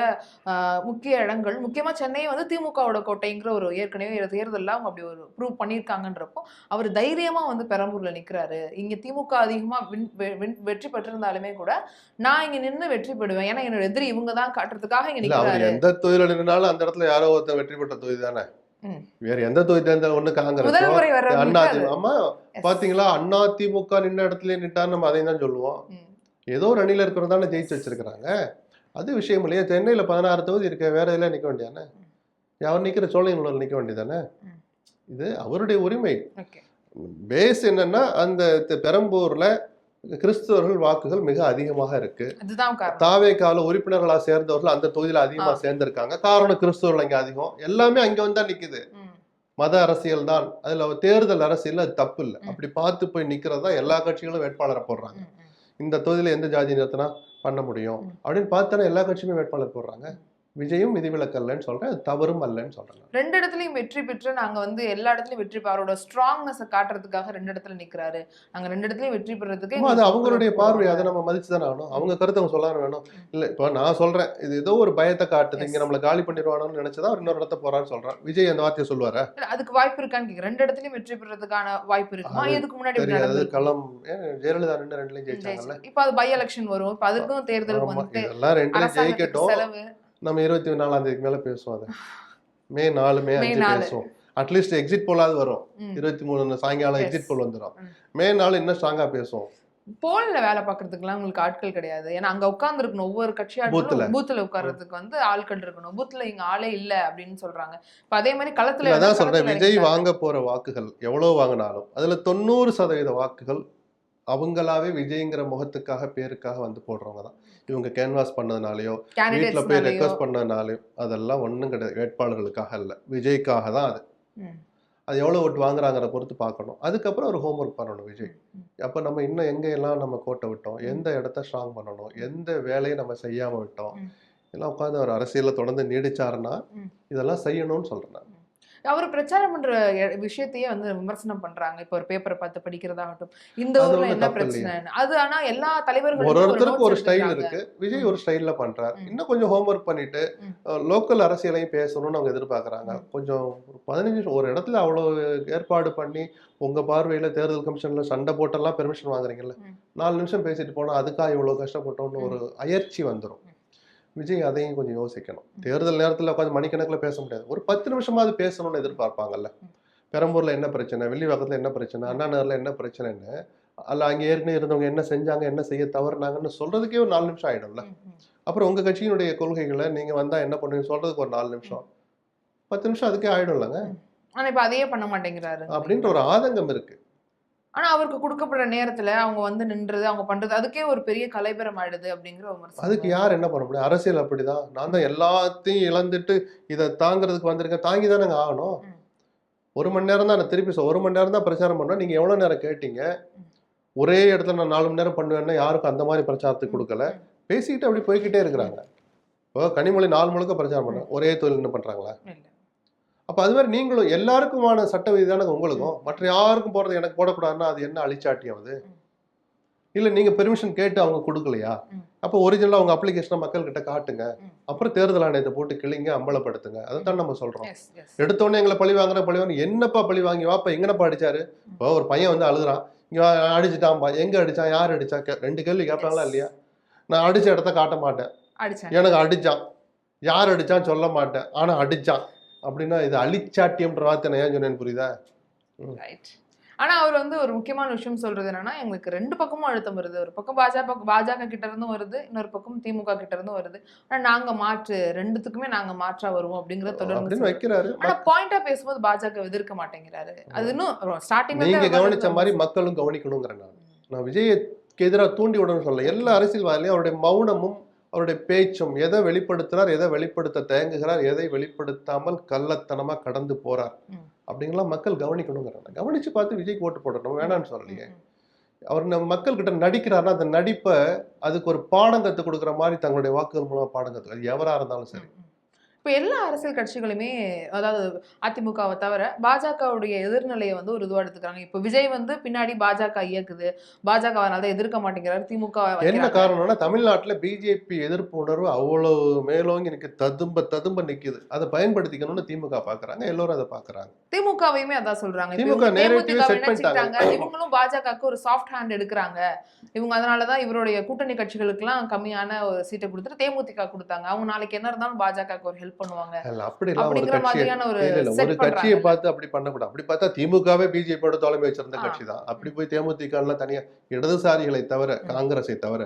முக்கிய இடங்கள், முக்கியமா சென்னை வந்து திமுகவோட கோட்டைங்கிற ஒரு ஏற்கனவே தேர்தலில் அவங்க அப்படி ஒரு ப்ரூவ் பண்ணியிருக்காங்கன்றப்போ அவர் தைரியமா வந்து பெரம்பூர்ல நிக்கிறாரு. இங்க திமுக அதிகமா வெற்றி பெற்றிருந்தாலுமே கூட நான் இங்க நின்று வெற்றி பெறுவேன், ஏன்னா என்னோட எதிரி இவங்க தான் காட்டுறதுக்காக இங்க நிக்கிறாரு.
எந்த தொழில நின்னாலும் அந்த இடத்துல யாரோ ஒருத்தர் வெற்றி பெற்ற தொகுதி தானே. வேற எந்த தொகுதி தேர்தல் ஒண்ணு காங்கிரஸ், அண்ணா பாத்தீங்களா, அண்ணா திமுக நின்ன இடத்துல நின்றான்னு நம்ம அதையும் தான் சொல்லுவோம். ஏதோ ஒரு அணியில இருக்கிறதான ஜெயிச்சு வச்சிருக்கிறாங்க. அது விஷயம் இல்லையா? சென்னையில 16 தொகுதி இருக்க, வேற எல்லாம் நிக்க வேண்டியதானே? அவர் நிக்கிற சோழங்களூர் நிக்க வேண்டியதானே? இது அவருடைய உரிமை. பேஸ் என்னன்னா, அந்த பெரம்பூர்ல கிறிஸ்தவர்கள் வாக்குகள் மிக அதிகமாக இருக்கு. தாவேகால உறுப்பினர்களா சேர்ந்தவர்கள் அந்த தொகுதியில அதிகமா சேர்ந்திருக்காங்க. காரணம் கிறிஸ்தவர்கள் அங்க அதிகம். எல்லாமே அங்க வந்தா நிக்குது. மத அரசியல் தான் அதுல, தேர்தல் அரசியல் அது தப்பு இல்லை. அப்படி பார்த்து போய் நிக்கிறதா எல்லா கட்சிகளும் வேட்பாளரை போடுறாங்க. இந்த தொகுதியில எந்த ஜாதி நிறுத்தினா பண்ண முடியும் அப்படின்னு பார்த்தானே எல்லா கட்சியுமே வேட்பாளர் போடுறாங்க. விஜயும் விதிவிலக்கு அல்லன்னு சொல்றேன், அது தவறும் அல்லன்னு சொல்றேன்.
ரெண்டு இடத்துலயும் வெற்றி பெற்று நாங்க வந்து எல்லா இடத்துலயும் வெற்றி அவரோட ஸ்ட்ராங்னஸ் காட்டுறதுக்காக ரெண்டு இடத்துல நிக்கிறாரு, நாங்க ரெண்டு இடத்துலயும் வெற்றி பெறதுக்கு
அது அவங்களுடைய பார்வை, அதை நம்ம மதிச்சு தானே ஆகணும். அவங்க கருத்தை அவங்க சொல்ல வேணும். இல்ல இப்ப நான் சொல்றேன், இது ஏதோ ஒரு பயத்தை காட்டுது, இங்க நம்மள காலி பண்ணிடுவானோன்னு நினைச்சதா இன்னொரு இடத்த போறான்னு சொல்றேன். விஜய் அந்த வார்த்தையை சொல்லுவாரா?
அதுக்கு வாய்ப்பு இருக்கான்னு கேக்குறேன். ரெண்டு இடத்துலயும் வெற்றி பெறதுக்கான வாய்ப்பு இருக்குமா? இதுக்கு முன்னாடி
தெரியாது. களம் ஜெயலலிதா ரெண்டுலயும் ஜெயிச்சாங்கல்ல.
இப்ப அது பை எலெக்ஷன் வரும், இப்ப அதுக்கும் தேர்தல் வந்து
இதெல்லாம் ரெண்டுலயும் ஜெயிக்கட்டும். நம்ம 24ஆம் தேதிக்கு மேல பேசுவோம். அது மே 4 மே 5 பேசுவோம். அட்லீஸ்ட் எக்ஸிட் போலாது வரும். 23 சாயங்காலம் எக்ஸிட் போல் வந்துடும். மே 4 இன்னும் ஸ்ட்ராங்கா பேசுவோம்.
போல்ல வேலை பாக்குறதுக்குலாம் உங்களுக்கு ஆட்கள் கிடையாது. ஏன்னா அங்க உட்கார்ந்து இருக்கணும், ஒவ்வொரு கட்சியாளர்களும் பூத்துல உட்கார்றதுக்கு வந்து ஆட்கள் இருக்கணும். பூத்துல இங்க ஆளே இல்ல அப்படின்னு சொல்றாங்க. இப்ப அதே மாதிரி களத்துல
அதான் சொல்றேன், விஜய் வாங்க போற வாக்குகள் எவ்வளவு வாங்கினாலும் அதுல 90% வாக்குகள் அவங்களாவே விஜய்ங்கிற முகத்துக்காக பேருக்காக வந்து போடுறவங்க தான். இவங்க கேன்வாஸ் பண்ணதுனாலயோ வீட்டுல போய் ரெக்வஸ்ட் பண்ணதுனாலயோ அதெல்லாம் ஒண்ணும் கிடையாது. வேட்பாளர்களுக்காக இல்ல, விஜய்க்காக தான். அது எவ்வளவு ஓட்டு வாங்குறாங்கிற பொறுத்து பார்க்கணும். அதுக்கப்புறம் ஒரு ஹோம்ஒர்க் பண்ணணும் விஜய். அப்ப நம்ம இன்னும் எங்க எல்லாம் நம்ம கோட்டை விட்டோம், எந்த இடத்த ஸ்ட்ராங் பண்ணணும், எந்த வேலையை நம்ம செய்யாம விட்டோம், எல்லாம் உட்காந்து ஒரு அரசியல தொடர்ந்து நீடிச்சாருன்னா இதெல்லாம் செய்யணும்னு சொல்றேன்.
அவர் பிரச்சாரம் பண்ற விஷயத்தையே வந்து விமர்சனம் பண்றாங்க. இப்ப ஒரு பேப்பரை பார்த்து படிக்கிறதாகட்டும், இந்த ஊர்ல என்ன பிரச்சனை அது. ஆனா எல்லா தலைவர்களும்
ஒருத்தருக்கு ஒரு ஸ்டைல் இருக்கு. விஜய் ஒரு ஸ்டைல்ல பண்றாரு. இன்னும் கொஞ்சம் ஹோம்ஒர்க் பண்ணிட்டு லோக்கல் அரசியலையும் பேசணும்னு அவங்க எதிர்பார்க்கறாங்க. கொஞ்சம் 15 ஒரு இடத்துல அவ்வளவு ஏற்பாடு பண்ணி உங்க பார்வையில தேர்தல் கமிஷன்ல சண்டை போட்டெல்லாம் பெர்மிஷன் வாங்குறீங்கல்ல, 4 நிமிஷம் பேசிட்டு போனா அதுக்காக இவ்வளவு கஷ்டப்பட்டோம்னு ஒரு அயற்சி வந்துடும். விஜய் அதையும் கொஞ்சம் யோசிக்கணும். தேர்தல் நேரத்தில் உட்காந்து மணிக்கணக்கில் பேச முடியாது. ஒரு 10 நிமிஷமாவது பேசணும்னு எதிர்பார்ப்பாங்கல்ல. பெரம்பூர்ல என்ன பிரச்சனை, வில்லிவாக்கத்துல என்ன பிரச்சனை, அண்ணா நகர்ல என்ன பிரச்சனைன்னு, அல்ல அங்கே ஏற்கனவே இருந்தவங்க என்ன செஞ்சாங்க, என்ன செய்ய தவறுனாங்கன்னு சொல்றதுக்கே ஒரு 4 நிமிஷம் ஆயிடும்ல. அப்புறம் உங்க கட்சியினுடைய கொள்கைகளை நீங்க வந்தா என்ன பண்ணுவீங்க சொல்றதுக்கு ஒரு 4 நிமிஷம் 10 நிமிஷம் அதுக்கே ஆயிடும்லங்க.
ஆனா இப்ப அதையே பண்ண மாட்டேங்கிறாரு
அப்படின்ற ஒரு ஆதங்கம் இருக்கு.
ஆனா அவருக்கு கொடுக்கப்படுற நேரத்துல அவங்க வந்து நின்றது, அவங்க பண்றது அதுக்கே ஒரு பெரிய கலைபரம் ஆயிடுது அப்படிங்கிற விமர்சனம்.
அதுக்கு யார் என்ன பண்ண முடியும்? அரசியல் அப்படிதான். நான் தான் எல்லாத்தையும் இழந்துட்டு இதை தாங்கிறதுக்கு வந்திருக்கேன். தாங்கி தானேங்க ஆகணும். 1 மணி நேரம் தான் நான் திருப்பி 1 மணி நேரம் தான் பிரச்சாரம் பண்ணேன். நீங்க எவ்வளவு நேரம் கேட்டீங்க? ஒரே இடத்துல நான் 4 மணி நேரம் பண்ணுவேன்னா யாருக்கும் அந்த மாதிரி பிரச்சாரத்துக்கு கொடுக்கல. பேசிக்கிட்டு அப்படி போய்கிட்டே இருக்கிறாங்க. இப்போ கனிமொழி 4 முழுக்க பிரச்சாரம் பண்ண ஒரே தொழில் என்ன பண்றாங்களா? அப்ப அது மாதிரி நீங்களும் எல்லாருக்குமான சட்ட விதி தானே உங்களுக்கும். மற்ற யாருக்கும் போறது எனக்கு போடக்கூடாதுன்னா அது என்ன அழிச்சாட்டியம் அது? இல்ல நீங்க பெர்மிஷன் கேட்டு அவங்க கொடுக்கலையா? அப்ப ஒரிஜினலா உங்க அப்ளிகேஷனை மக்கள் கிட்ட காட்டுங்க. அப்புறம் தேர்தல் ஆணையத்தை போட்டு கிளிங்க அம்பலப்படுத்துங்க. அதைத்தான் நம்ம சொல்றோம். எடுத்தோடனே எங்களை பழி வாங்க என்னப்பா பழி வாங்கி வாப்பா எங்கனப்பா அடிச்சாரு? இப்போ ஒரு பையன் வந்து அழுகுறான், இங்க அடிச்சுட்டான்பா, எங்க அடிச்சான், யார் அடிச்சா? 2 கேள்வி கேட்பாங்களா இல்லையா? நான் அடிச்ச இடத்த காட்ட மாட்டேன், எனக்கு அடிச்சான், யார் அடிச்சான்னு சொல்ல மாட்டேன், ஆனா அடிச்சான் அப்படின்னா இது அழிச்சாட்டியம்ன்ற வார்த்தை ஏன் சொன்னேன்னு புரியுதா?
ஆனா அவர் வந்து ஒரு முக்கியமான விஷயம் சொல்றது என்னன்னா, எங்களுக்கு 2 பக்கமும் அழுத்தம் வருது. ஒரு பக்கம் பாஜக கிட்ட இருந்தும் வருது, இன்னொரு பக்கம் திமுக கிட்ட இருந்தும் வருது. ஆனா நாங்க மாற்று 2த்துக்குமே நாங்க மாற்றா வருவோம் அப்படிங்கறத தொடர்ந்து வைக்கிறாரு. ஆனா பாயிண்டா பேசும்போது பாஜக எதிர்க்க மாட்டேங்கிறாரு. அது இன்னும் ஸ்டார்டிங்ல
நீங்க கவனிச்ச மாதிரி மக்களும் கவனிக்கணுங்கிறேன். நான் விஜய்க்கு எதிராக தூண்டி விடணும்னு சொல்ல. எல்லா அரசியல்வாதிலையும் அவருடைய மௌனமும் அவருடைய பேச்சும் எதை வெளிப்படுத்துறார், எதை வெளிப்படுத்த தயங்குகிறார், எதை வெளிப்படுத்தாமல் கள்ளத்தனமா கடந்து போறார் அப்படிங்கலாம் மக்கள் கவனிக்கணுங்கிறாங்க. கவனிச்சு பார்த்து விஜய்க்கு ஓட்டு போடணும், வேணான்னு சொல்லலையே. அவர் நம்ம மக்கள் கிட்ட நடிக்கிறாருன்னா அந்த நடிப்பை அதுக்கு ஒரு பாடம் கற்றுக் கொடுக்குற மாதிரி தங்களுடைய வாக்குகள் மூலமா பாடம் கற்று, அது எவரா இருந்தாலும் சரி.
இப்போ எல்லா அரசியல் கட்சிகளுமே, அதாவது அதிமுகவை தவிர பாஜகவுடைய எதிர்நிலையை வந்து ஒரு இதுவாக எடுத்துக்கிறாங்க. இப்போ விஜய் வந்து பின்னாடி பாஜக இயக்குது, பாஜக அதனால எதிர்க்க மாட்டேங்கிறாரு, திமுக
என்ன காரணம்னா தமிழ்நாட்டில் பிஜேபி எதிர்ப்பு உணர்வு அவ்வளவு மேலோங்கி எனக்கு ததும்ப நிக்குது. அதை பயன்படுத்திக்கணும்னு திமுக பாக்குறாங்க, எல்லாரும் அதை பாக்குறாங்க.
திமுகவையுமே அதான் சொல்றாங்க.
திமுக நேரடிவா செட் பண்ணிட்டாங்க.
இவங்களும் பாஜகவுக்கு ஒரு சாஃப்ட் ஹேண்ட் எடுக்கிறாங்க. இவங்க அதனாலதான் இவருடைய கூட்டணி கட்சிகளுக்கு எல்லாம் கம்மியான ஒரு சீட்டை கொடுத்துட்டு தேமுதிக கொடுத்தாங்க. அவங்க நாளைக்கு என்ன இருந்தாலும் பாஜகவுக்கு ஒரு ஹெல்ப் பண்ணுவாங்க.
ஒரு கட்சியை பார்த்து அப்படி பண்ணக்கூடாது. அப்படி பார்த்தா திமுகவே பிஜேபியோட தலைமை வச்சிருந்த கட்சி தான். அப்படி போய் தேமுதிக எல்லாம் தனியா இடதுசாரிகளை தவிர, காங்கிரஸை தவிர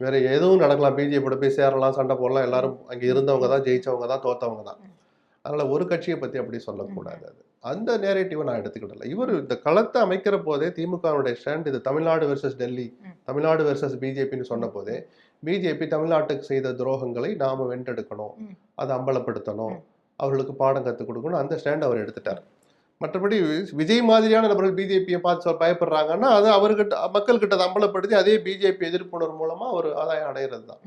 வேற எதுவும் நடக்கலாம். பிஜேபியோட போய் சேரலாம், சண்டை போடலாம். எல்லாரும் அங்க இருந்தவங்க தான், ஜெயிச்சவங்க தான், தோத்தவங்க தான். அதனால ஒரு கட்சியை பத்தி அப்படி சொல்லக்கூடாது. அது அந்த நேரேட்டிவை நான் எடுத்துக்கிடல. இவர் இந்த களத்தை அமைக்கிற போதே திமுகவுடைய ஸ்டாண்ட் இது தமிழ்நாடு வெர்சஸ் டெல்லி, தமிழ்நாடு வெர்சஸ் பிஜேபின்னு சொன்ன போதே பிஜேபி தமிழ்நாட்டுக்கு செய்த துரோகங்களை நாம வென்றெடுக்கணும், அதை அம்பலப்படுத்தணும், அவர்களுக்கு பாடம் கற்றுக் கொடுக்கணும், அந்த ஸ்டாண்ட் அவர் எடுத்துட்டார். மற்றபடி விஜய் மாதிரியான நபர்கள் பிஜேபியை பார்த்து பயப்படுறாங்கன்னா அது அவர்கிட்ட மக்கள்கிட்ட அம்பலப்படுத்தி அதே பிஜேபி எதிர்ப்புணர்வு மூலமா ஒரு ஆதாயம் அடைகிறது தான்.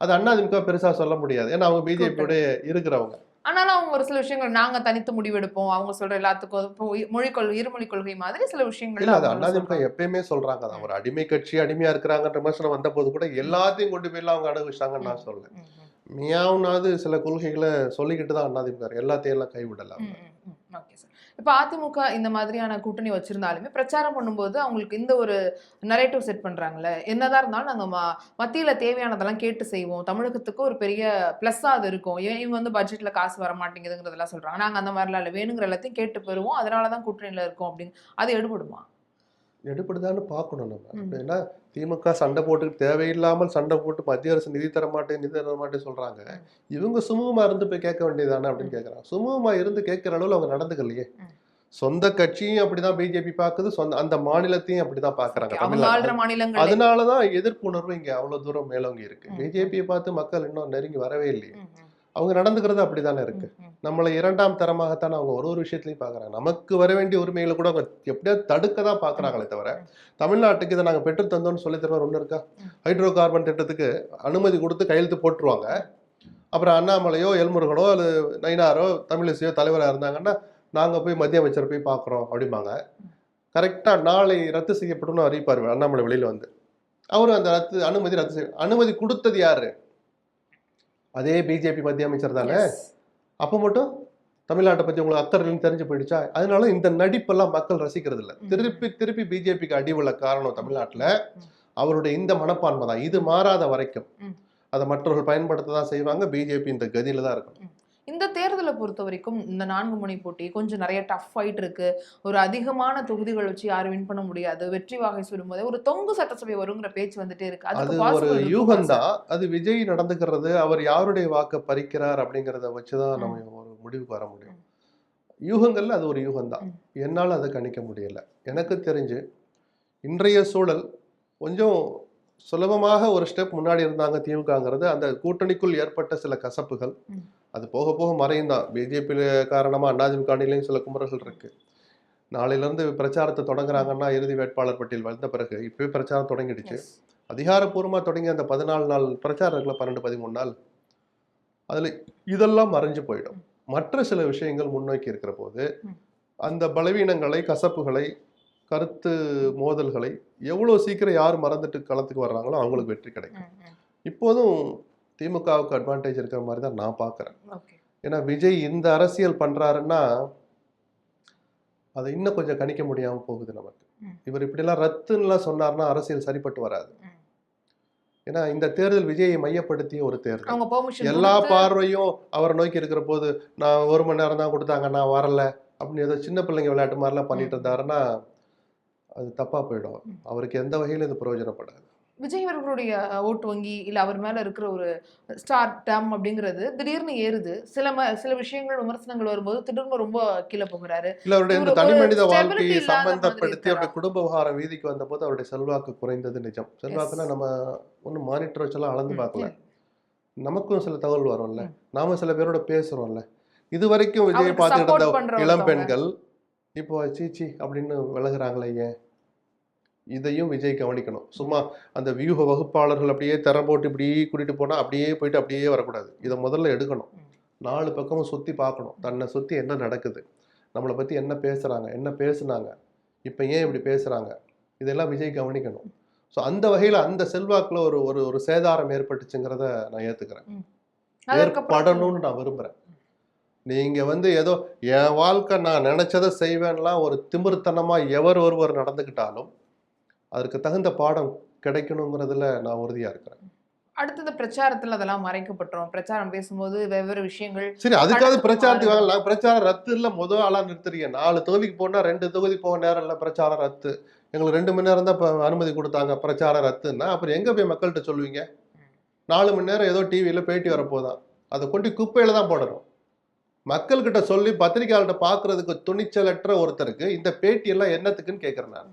அது அதிமுக பெருசா சொல்ல முடியாது. ஏன்னா அவங்க பிஜேபியோட இருக்கிறவங்க.
ஆனாலும் அவங்க ஒரு சில விஷயங்கள் நாங்க தனித்து முடிவெடுப்போம், அவங்க சொல்ற எல்லாத்துக்கும் இப்போ மொழிக் கொள்கை, இருமொழி கொள்கை மாதிரி சில
இல்ல
விஷயங்கள்ல
அது
அவங்களும்
அதிமுக
சொல்றாங்க.
எப்பயுமே சொல்றாங்க. அது ஒரு அடிமை கட்சி, அடிமையா இருக்கிறாங்கன்ற விமர்சனம் வந்த போது கூட எல்லாத்தையும் கொண்டு போய் அவங்க அனுபவிச்சாங்கன்னு நான் சொல்ல.
ம், ம்,
மியாவுனாவது சில கொள்கைகளை சொல்லிக்கிட்டு தான் அதிமுக எல்லாத்தையும் எல்லாம் கைவிடல அவங்க.
Okay sir. இப்ப அதிமுக இந்த மாதிரியான கூட்டணி வச்சிருந்தாலுமே பிரச்சாரம் பண்ணும்போது அவங்களுக்கு இந்த ஒரு நரேட்டிவ் செட் பண்றாங்கல்ல, என்னதான் இருந்தாலும் நாங்க மத்தியில தேவையானதெல்லாம் கேட்டு செய்வோம், தமிழகத்துக்கு ஒரு பெரிய பிளஸ்ஸா அது இருக்கும், இவங்க வந்து பட்ஜெட்ல காசு வர மாட்டேங்குதுங்கிறதெல்லாம் சொல்றாங்க. நாங்க அந்த மாதிரிலாம் இல்லை, வேணுங்கிற எல்லாத்தையும் கேட்டு பெறுவோம், அதனாலதான் கூட்டணியில இருக்கோம் அப்படின்னு. அது எடுபடுமா?
எடுபடுதான்னு பார்க்கணும் நம்ம. ஏன்னா திமுக சண்டை போட்டுக்கிட்டு தேவையில்லாமல் சண்டை போட்டு மத்திய அரசு நிதி தர மாட்டேன் நிதி தர மாட்டேன்னு சொல்றாங்க. இவங்க சுமூகமா இருந்து போய் கேட்க வேண்டியதானே அப்படின்னு கேட்கறாங்க. சுமூகமா இருந்து கேட்கிற அளவுல அவங்க நடந்துக்கலையே. சொந்த கட்சியும் அப்படிதான் பிஜேபி பாக்குது, சொந்த அந்த மாநிலத்தையும் அப்படிதான் பாக்குறாங்க
அவங்க ஆள்ற
தமிழ்நாடு.
மாநிலங்கள்.
அதனாலதான் எதிர்ப்பு உணர்வு இங்க அவ்வளவு தூரம் மேலோங்கி இருக்கு. பிஜேபியை பார்த்து மக்கள் இன்னும் நெருங்கி வரவே இல்லையே. அவங்க நடந்துக்கிறது அப்படித்தானே இருக்கு. நம்மளை இரண்டாம் தரமாகத்தானே அவங்க ஒரு ஒரு விஷயத்திலையும் பாக்குறாங்க. நமக்கு வர வேண்டிய உரிமைகளை கூட அவங்க எப்படியாவது தடுக்க தான் பாக்குறாங்களே தவிர, தமிழ்நாட்டுக்கு இதை நாங்க பெற்று தந்தோம்னு சொல்லி தருவார் ஒண்ணு இருக்கா? ஹைட்ரோ கார்பன் திட்டத்துக்கு அனுமதி கொடுத்து கையெழுத்து போட்டுருவாங்க. அப்புறம் அண்ணாமலையோ எல்முருகனோ அல்லது நயினாரோ தமிழிசையோ தலைவராக இருந்தாங்கன்னா நாங்க போய் மத்திய அமைச்சர் போய் பாக்குறோம் அப்படிம்பாங்க. கரெக்டா நாளை ரத்து செய்யப்படும்னு அறிவிப்பார் அண்ணாமலை வெளியில வந்து. அவரு அந்த அனுமதி ரத்து செய்ய அனுமதி கொடுத்தது யாரு? அதே பிஜேபி மத்திய அமைச்சர் தானே. அப்ப மட்டும் தமிழ்நாட்டை பத்தி உங்களுக்கு அக்கறைன்னு தெரிஞ்சு போயிடுச்சா? அதனால இந்த நடிப்பெல்லாம் மக்கள் ரசிக்கிறது இல்லை. திருப்பி திருப்பி பிஜேபிக்கு அடிவுள்ள காரணம் தமிழ்நாட்டுல அவருடைய இந்த மனப்பான்மை தான். இது மாறாத வரைக்கும் அதை மற்றவர்கள் பயன்படுத்த தான் செய்வாங்க. பிஜேபி இந்த கதியில தான் இருக்கணும்.
இந்த தேர்தலை பொறுத்த வரைக்கும் இந்த 4 முனை போட்டி கொஞ்சம் நிறைய டஃப் ஃபைட் இருக்கு. ஒரு அதிகமான தொகுதிகள் வச்சு யாரும் வின் பண்ண முடியாது. வெற்றி வாகை சொல்லும்போது ஒரு தொங்கு சட்டசபை வருங்கிற பேச்சு வந்துட்டே இருக்கு.
அது ஒரு யூகம் தான். அது விஜய் நடந்துக்கிறது, அவர் யாருடைய வாக்க பறிக்கிறார் அப்படிங்கிறத வச்சுதான் நம்ம ஒரு முடிவுக்கு வர முடியும். யூகங்கள்ல அது ஒரு யூகம் தான். என்னால அதை கணிக்க முடியல. எனக்கு தெரிஞ்சு இன்றைய சூழல் கொஞ்சம் சுலபமாக ஒரு ஸ்டெப் முன்னாடி இருந்தாங்க திமுகங்கிறது. அந்த கூட்டணிக்குள் ஏற்பட்ட சில கசப்புகள் அது போக போக மறையும் தான். பிஜேபி காரணமா அதிமுக அணிலையும் சில குமுறல்கள் இருக்கு. நாளையில இருந்து பிரச்சாரத்தை தொடங்குறாங்கன்னா இறுதி வேட்பாளர் பட்டியல் வந்த பிறகு இப்பவே பிரச்சாரம் தொடங்கிடுச்சு. அதிகாரப்பூர்வமா தொடங்கி அந்த 14 நாள் பிரச்சாரம் இருக்குல்ல, 12-13 நாள், அதுல இதெல்லாம் மறைஞ்சு போயிடும். மற்ற சில விஷயங்கள் முன்னோக்கி இருக்கிற போது அந்த பலவீனங்களை, கசப்புகளை, கருத்து மோதல்களை எவ்வளவு சீக்கிரம் யார் மறந்துட்டு களத்துக்கு வர்றாங்களோ அவங்களுக்கு வெற்றி கிடைக்கும். இப்போதும் திமுகவுக்கு அட்வான்டேஜ் இருக்கிற மாதிரி தான் நான் பார்க்குறேன். ஏன்னா விஜய் இந்த அரசியல் பண்றாருன்னா அதை இன்னும் கொஞ்சம் கணிக்க முடியாம போகுது நமக்கு. இவர் இப்படிலாம் ரத்துன்னுலாம் சொன்னார்னா அரசியல் சரிப்பட்டு வராது. ஏன்னா இந்த தேர்தல் விஜயை மையப்படுத்திய ஒரு தேர்தல். எல்லா பார்வையும் அவரை நோக்கி இருக்கிற போது நான் 1 மணி நேரம் தான் கொடுத்தாங்க, நான் வரல அப்படின்னு ஏதோ சின்ன பிள்ளைங்க விளையாட்டு மாதிரிலாம் பண்ணிட்டு இருந்தாருன்னா அது தப்பா போயிடும். அவருக்கு எந்த வகையிலும் இது பிரயோஜனப்படாது.
விஜய் அவர்களுடைய ஓட்டு வங்கி இல்ல அவர் மேல இருக்கிற ஒரு ஸ்டார் டம் அப்படிங்கிறது திடீர்னு ஏறுது. சில விஷயங்கள் விமர்சனங்கள் வரும்போது திடீர்னு ரொம்ப கீழே போகிறாரு.
இல்ல அவருடைய இந்த தனி மனித வாழ்க்கையை சம்பந்தப்படுத்தி அவருடைய குடும்ப விவகாரம் வீதிக்கு வந்த போது அவருடைய செல்வாக்கு குறைந்தது நிஜம். செல்வாக்குன்னா நம்ம ஒன்னும் மானிட்டர் வச்செல்லாம் அளந்து பார்க்கல. நமக்கும் சில தகவல் வரும்ல, நாம சில பேரோட பேசுறோம்ல. இது வரைக்கும் விஜயை பார்த்துட்டு இருந்த இளம் பெண்கள் இப்போ சீச்சி அப்படின்னு விலகுறாங்களே ஏன்? இதையும் விஜய் கவனிக்கணும். சும்மா அந்த வியூக வகுப்பாளர்கள் அப்படியே திறம் போட்டு இப்படி கூட்டிட்டு போனா அப்படியே போயிட்டு அப்படியே வரக்கூடாது. இதை முதல்ல எடுக்கணும். 4 பக்கமும் சுத்தி பார்க்கணும். தன்னை சுத்தி என்ன நடக்குது, நம்மளை பத்தி என்ன பேசுறாங்க, என்ன பேசுனாங்க, இப்ப ஏன் இப்படி பேசுறாங்க, இதெல்லாம் விஜய் கவனிக்கணும். ஸோ அந்த வகையில அந்த செல்வாக்குல ஒரு ஒரு ஒரு சேதாரம் ஏற்பட்டுச்சுங்கிறத நான் ஏத்துக்கிறேன். ஏற்படணும்னு நான் விரும்புறேன். நீங்க ஏதோ என் வாழ்க்கை நான் நினைச்சதை செய்வேன்லாம் ஒரு திமிர்த்தனமா எவர் ஒருவர் நடந்துக்கிட்டாலும் அதற்கு தகுந்த பாடம் கிடைக்கணுங்கிறதுல நான் உறுதியா இருக்கிறேன்.
அடுத்தது பிரச்சாரத்துல அதெல்லாம் மறைக்கப்பட்டோம். பிரச்சாரம் பேசும்போது வெவ்வேறு விஷயங்கள்.
சரி, அதுக்காக பிரச்சாரத்துக்கு வாங்கலாம். பிரச்சாரம் ரத்து இல்ல, முதல் ஆளா நிறுத்துறீங்க. 4 தொகுதிக்கு போனா 2 தொகுதி போக நேரம் இல்ல, பிரச்சாரம் ரத்து. எங்களுக்கு 2 மணி நேரம் தான் அனுமதி கொடுத்தாங்க, பிரச்சாரம் ரத்துன்னா அப்புறம் எங்க போய் மக்கள்கிட்ட சொல்லுவீங்க? 4 மணி நேரம் ஏதோ டிவியில பேட்டி வரப்போதான், அதை கொண்டு குப்பையில தான் போடணும். மக்கள்கிட்ட சொல்லி பத்திரிகையாளர்கிட்ட பாக்குறதுக்கு துணிச்சலற்ற ஒருத்தருக்கு இந்த பேட்டி எல்லாம் என்னத்துக்குன்னு கேட்கிறேன் நான்.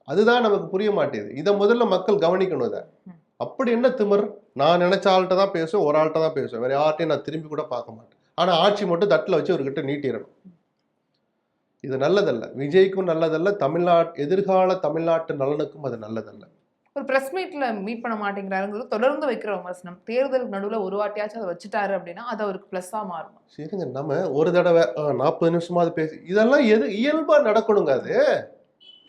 அதுதான் நமக்கு புரிய மாட்டேங்குது. இதை முதல்ல மக்கள் கவனிக்கணும். இதை அப்படி என்ன திமிர்? நான் நினைச்ச ஆள்கிட்ட தான் பேசுவேன், ஒரு ஆள்கிட்ட தான் பேசுவேன், வேற யார்ட்டையும் நான் திரும்பி கூட பார்க்க மாட்டேன். ஆனா ஆட்சி மட்டும் தட்டில் வச்சு அவர்கிட்ட நீட்டிடணும். இது நல்லதல்ல, விஜய்க்கும் நல்லதல்ல, எதிர்கால தமிழ்நாட்டு நலனுக்கும் அது நல்லதல்ல.
ஒரு பிரஸ் மீட்ல மீட் பண்ண மாட்டேங்கிறாருங்கிறது தொடர்ந்து வைக்கிற விமர்சனம். தேர்தலுக்கு நடுவுல ஒரு வாட்டியாச்சும் அதை வச்சுட்டாரு அப்படின்னா அது அவருக்கு பிளஸ்ஸா மாறும்.
சரிங்க, நம்ம ஒரு தடவை 40 நிமிஷமாவது பேசி இதெல்லாம் எது இயல்பா நடக்கணுங்க. அது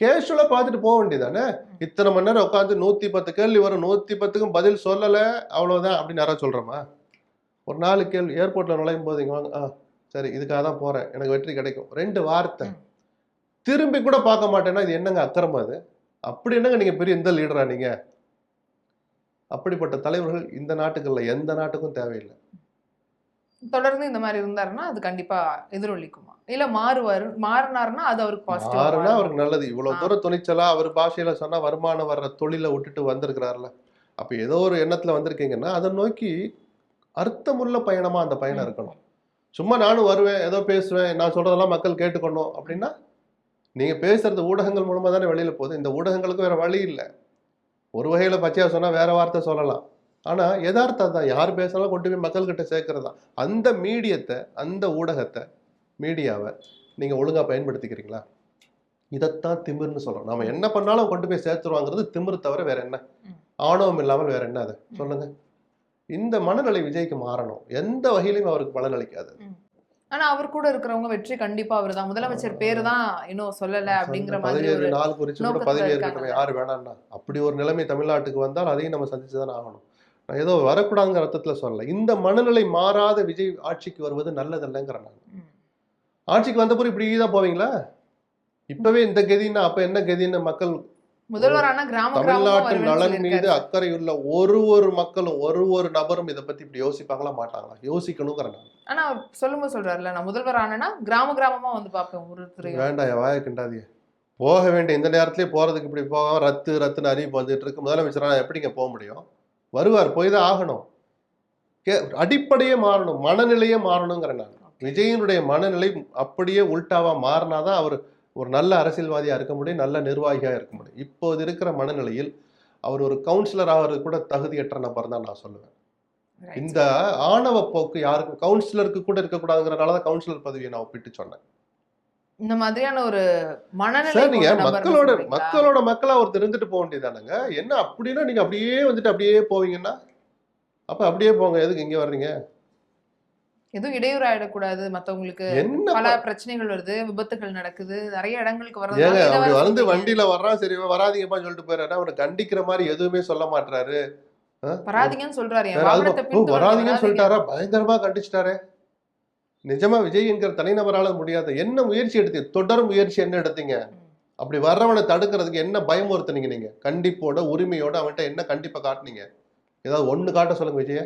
கேஷுவலா பார்த்துட்டு போக வேண்டியதானே. இத்தனை மணி நேரம் உட்காந்து 110 கேள்வி வரும், 110க்கும் பதில் சொல்லல, அவ்வளவுதான் அப்படின்னு யாராவது சொல்றோமா? ஒரு 4 கேள்வி ஏர்போர்ட்ல நுழையும் போது இங்க வாங்க, சரி இதுக்காக தான் போறேன், எனக்கு வெற்றி கிடைக்கும், 2 வார்த்தை. திரும்பி கூட பார்க்க மாட்டேன்னா இது என்னங்க அக்கிரமா? அது அப்படி என்னங்க நீங்க பெரிய இந்த லீடரா நீங்க? அப்படிப்பட்ட தலைவர்கள் இந்த நாட்டுக்குள்ள எந்த நாட்டுக்கும் தேவையில்லை.
தொடர்ந்து இந்த மாதிரி இருந்தாருன்னா அது கண்டிப்பா எதிரொலிக்குமா? இல்ல மாறினாருன்னா அது அவருக்கு பாசிட்டிவ்
மாறுனா அவருக்கு நல்லது. இவ்வளவு தூரம் துணிச்சலா அவர் பாஷையில சொன்னா வருமானம் வர்ற தொழிலை விட்டுட்டு வந்திருக்கிறாருல. அப்ப ஏதோ ஒரு எண்ணத்துல வந்திருக்கீங்கன்னா அதை நோக்கி அர்த்தமுள்ள பயணமா அந்த பயணம் இருக்கணும். சும்மா நானும் வருவேன், ஏதோ பேசுவேன், நான் சொல்றதெல்லாம் மக்கள் கேட்டுக்கணும் அப்படின்னா நீங்க பேசுறது ஊடகங்கள் மூலமா தானே வெளியில போகுது. இந்த ஊடகங்களுக்கு வேற வழி இல்லை. ஒரு வகையில பச்சையா சொன்னா வேற வார்த்தை சொல்லலாம். ஆனா யதார்த்தம் தான், யார் பேசினாலும் கொண்டு போய் மக்கள் கிட்ட சேர்க்கறது தான். அந்த மீடியத்தை, அந்த ஊடகத்தை, மீடியாவை நீங்க ஒழுங்கா பயன்படுத்திக்கிறீங்களா? இதைத்தான் திமிர்னு சொல்றோம். நம்ம என்ன பண்ணாலும் கொண்டு போய் சேர்த்துருவாங்கிறது திமிரு தவிர வேற என்ன? ஆணவம் இல்லாமல் வேற என்ன? அது சொல்லுங்க. இந்த மனநிலை விஜய்க்கு மாறணும். எந்த வகையிலும் அவருக்கு பலனளிக்காது.
ஆனா அவர் கூட இருக்கிறவங்க வெற்றி கண்டிப்பா அவர்தான். முதலமைச்சர் பேரு தான் இன்னும் சொல்லல அப்படிங்கிற மாதிரி
பதவி
ஒரு
நாள் குறிச்சு கூட
நோக்கத்துல
பதவி
இருக்காங்க.
இருக்கட்டும், யாரு வேணாம்னா. அப்படி ஒரு நிலைமை தமிழ்நாட்டுக்கு வந்தால் அதையும் நம்ம சந்திச்சுதானே ஆகணும். நான் ஏதோ வரக்கூடாதுங்கிற அர்த்தத்துல சொல்லல. இந்த மனநிலை மாறாத விஜய் ஆட்சிக்கு வருவது நல்லதல்லைங்கிறேன் நான். ஆட்சிக்கு வந்த பிறகு இப்படிதான் போவீங்களா? இப்பவே இந்த கதின்னா அப்ப என்ன கதின்னு மக்கள்
முதல்வரான கிராம
தமிழ்நாட்டு
கிராமமா
நலன்
வருவேன்னு
மீது
சொல்லியிருக்காரு.
அக்கறையுள்ள ஒரு மக்களும் ஒரு நபரும் இதை பத்தி இப்படி யோசிப்பாங்களா மாட்டாங்களா? யோசிக்கணுங்கிறேன் நான்.
ஆனா அவர் சொல்லும்போது சொல்றாருல, நான் முதல்வர் ஆனேன்னா கிராம கிராமமா வந்து பார்ப்பேன் ஒரு துறையும்.
வேண்டாம், என் வாயை கிண்டாதீங்க. போக வேண்டிய இந்த நேரத்திலேயே போறதுக்கு இப்படி போகாம ரத்துன்னு அறிவிப்பு வந்துட்டு இருக்கு. முதலமைச்சரா எப்படிங்க போக முடியும்? வருவார், போய் தான் ஆகணும். அடிப்படையே மாறணும், மனநிலையே மாறணுங்கிறேன் நான். விஜயனுடைய மனநிலை அப்படியே உல்டாவா மாறினாதான் அவர் ஒரு நல்ல அரசியல்வாதியா இருக்க முடியும், நல்ல நிர்வாகியா இருக்க முடியும். இப்போது இருக்கிற மனநிலையில் அவர் ஒரு கவுன்சிலர் ஆகிறது கூட தகுதியற்ற நபர் தான் நான் சொல்லுவேன். இந்த ஆணவ போக்கு யாருக்கும் கவுன்சிலருக்கு கூட இருக்கக்கூடாதுங்கிறனால தான் கவுன்சிலர் பதவியை நான் ஒப்பிட்டு சொன்னேன்.
இந்த மாதிரியான ஒரு மனநிலை
சார், நீங்க
கொண்ட நபர்னு சொல்றீங்களா?
மக்களா ஒருத்தர் இருந்துட்டு போக வேண்டியதானுங்க. என்ன அப்படின்னா நீங்க அப்படியே வந்துட்டு அப்படியே போவீங்கன்னா அப்ப அப்படியே போங்க, எதுக்கு இங்க வர்றீங்க?
எதுவும் இடையூறு ஆயிடக்கூடாது மத்தவங்களுக்கு.
என்ன
பல பிரச்சனைகள் வருது, விபத்துகள் நடக்குது, நிறைய இடங்களுக்கு
ஏங்க
வர்றதுனால இதை
அப்படி
வேற
வந்து
சொல்றீங்க.
வண்டியில வர்றான், சரி வராதீங்கப்பான்னு சொல்லிட்டு போயிடுறாரு. அவரை கண்டிக்கிற மாதிரி எதுவுமே சொல்ல மாட்டாரு.
வராதீங்கன்னு சொல்றாரு. என்
வேற
வாகனத்தை பின்தொடர்ந்து
வராதீங்கன்னு
வராதீங்க.
சொல்லிட்டாரா? பயங்கரமா கண்டிச்சிட்டாரே. நிஜமா விஜய் என்கிற தனிநபரால முடியாது. என்ன முயற்சி எடுத்தீங்க? தொடர் முயற்சி என்ன எடுத்தீங்க? அப்படி வர்றவனை தடுக்கிறதுக்கு என்ன பயமுறுத்துனீங்க? நீங்க கண்டிப்போட உரிமையோட அவன்கிட்ட என்ன கண்டிப்பா காட்டுனீங்க? ஏதாவது ஒண்ணு காட்ட சொல்லுங்க விஜய.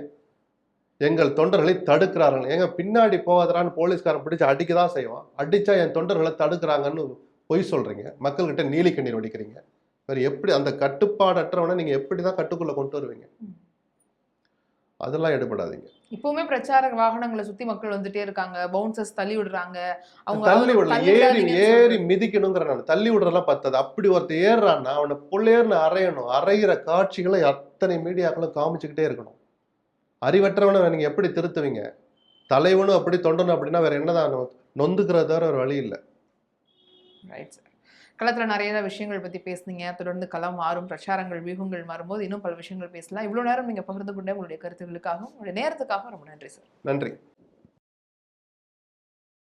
எங்கள் தொண்டர்களை தடுக்கிறார்கள். ஏங்க பின்னாடி போகாதரான்னு போலீஸ்காரன் பிடிச்சு அடிக்கதான் செய்வான். அடிச்சா என் தொண்டர்களை தடுக்கிறாங்கன்னு பொய் சொல்றீங்க. மக்கள்கிட்ட நீலி கண்ணீர் வடிக்கிறீங்க. வேற எப்படி அந்த கட்டுப்பாடற்றவனை நீங்க எப்படிதான் கட்டுக்குள்ள கொண்டு வருவீங்க? அதெல்லாம் எடுபடாதீங்க.
இப்பவுமே பிரச்சார வாகனங்களை சுத்தி மக்கள் வந்துட்டே இருக்காங்க. பவுன்சர்ஸ் தள்ளி விடுறாங்க. அவங்க
தள்ளி விடல,
தள்ளி
ஏறி
விடாதீங்கன்னு
ஏறி
சொல்றாங்க.
மிதிக்கணுங்கிற நான். தள்ளி விடுறதெல்லாம் பத்தாது. அப்படி ஒருத்தர் ஏறுறான்னா அவனை புள்ளையர்னு அறையணும். அறையிற காட்சிகளை அத்தனை மீடியாக்களும் காமிச்சுக்கிட்டே இருக்கணும். அறிவற்றவனை நீங்க எப்படி திருத்துவீங்க? தலைவனும் அப்படி தொண்டனும் அப்படின்னா வேற என்னதான் நொந்துக்கிறத தவிர ஒரு வழி இல்லை.
Right sir. களத்துல நிறைய விஷயங்கள் பத்தி பேசுனீங்க. தொடர்ந்து களம் மாறும், பிரச்சாரங்கள் வியூகங்கள் மாறும்போது இன்னும் பல விஷயங்கள் பேசலாம். இவ்வளவு நேரம் நீங்க பகிர்ந்து கொண்ட உங்களுடைய கருத்துக்களுக்காகவும் உங்களுடைய நேரத்துக்காகவும் ரொம்ப நன்றி சார்.
நன்றி.